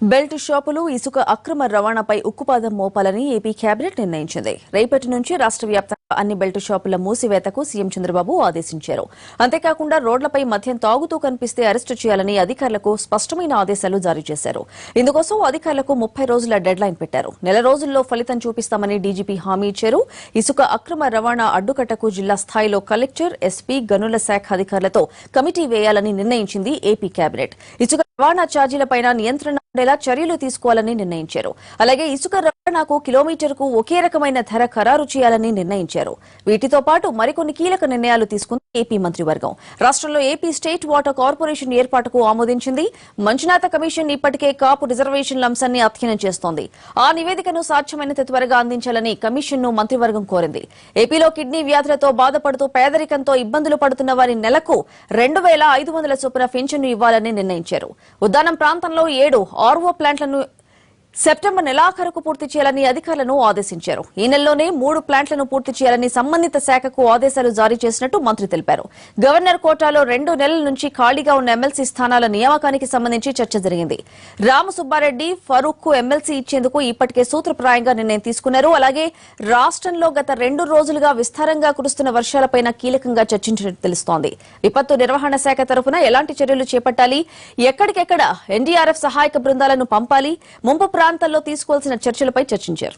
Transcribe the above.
Belt షాపులు ఇసుక అక్రమ రవాణాపై ఉక్కుపాదం మోపాలని ఏపీ కేబినెట్ నిర్ణయించింది. రేపటి నుంచి రాష్ట్ర వ్యాప్తంగా అన్ని బెల్ట్ షాపుల మూసివేతకు సీఎం చంద్రబాబు ఆదేశించారు. అంతేకాకుండా రోడ్లపై మద్యం తాగుతూ కనిపిస్తే అరెస్టు చేయాలని అధికారులకు స్పష్టమైన ఆదేశాలు జారీ చేశారు. ఇందుకోసం అధికారులకు 30 రోజుల డెడ్లైన్ పెట్టారు. నెల రోజుల్లో ఫలితం చూపిస్తామని డీజీపీ హామీ ఇచ్చారు. ఇసుక అక్రమ రవాణా అడ్డుకట్టకు జిల్లా స్థాయిలో కలెక్టర్, ఎస్పీ, గనుల శాఖ అధికారులతో కమిటీ వేయాలని నిర్ణయించింది ఏపీ కేబినెట్. ఇసుక రవాణా ఛార్జీలపైన నియంత్రణ ఉండేలా చర్యలు తీసుకోవాలని నిర్ణయించారు. అలాగే ఇసుక రవాణాకు కిలోమీటర్కు ఒకే రకమైన ధర ఖరారు చేయాలని నిర్ణయించారు. వీటితో పాటు మరికొన్ని కీలక నిర్ణయాలు తీసుకుంది ఏపీ మంత్రివర్గం. రాష్ట్రంలో ఏపీ స్టేట్ వాటర్ కార్పొరేషన్ ఏర్పాటుకు ఆమోదించింది. మంజునాథ కమిషన్ ఇప్పటికే కాపు రిజర్వేషన్ల అంశాన్ని అధ్యయనం చేస్తోంది. ఆ నివేదికను సాధ్యమైనంత త్వరగా అందించాలని కమిషన్ను మంత్రివర్గం కోరింది. ఏపీలో కిడ్నీ వ్యాధులతో బాధపడుతూ పేదరికంతో ఇబ్బందులు పడుతున్న వారి నెలకు 2,500 చొప్పున పింఛను ఇవ్వాలని నిర్ణయించారు. ఉద్దానం ప్రాంతంలో 7 ఆర్ఓ ప్లాంట్లను సెప్టెంబర్ నెలాఖరుకు పూర్తి చేయాలని అధికారులను ఆదేశించారు. ఈ నెలలోనే 3 ప్లాంట్లను పూర్తి చేయాలని సంబంధిత శాఖకు ఆదేశాలు జారీ చేసినట్టు మంత్రి తెలిపారు. గవర్నర్ కోటాలో 2 నెలల నుంచి ఖాళీగా ఉన్న ఎమ్మెల్సీ స్థానాల నియామకానికి సంబంధించి చర్చ జరిగింది. రామసుబ్బారెడ్డి, ఫరూక్ కు ఎమ్మెల్సీ ఇచ్చేందుకు ఇప్పటికే సూత్రప్రాయంగా నిర్ణయం తీసుకున్నారు. అలాగే రాష్ట్రంలో గత 2 రోజులుగా విస్తారంగా కురుస్తున్న వర్షాలపై కీలకంగా చర్చించినట్టు తెలుస్తోంది. విపత్తు నిర్వహణ శాఖ తరఫున ఎలాంటి చర్యలు చేపట్టాలి, ఎక్కడికెక్కడ ఎన్డీఆర్ఎఫ్ సహాయక బృందాలను పంపాలి, ముంపు ప్రాంతాల్లో తీసుకోవాల్సిన చర్చలపై చర్చించారు.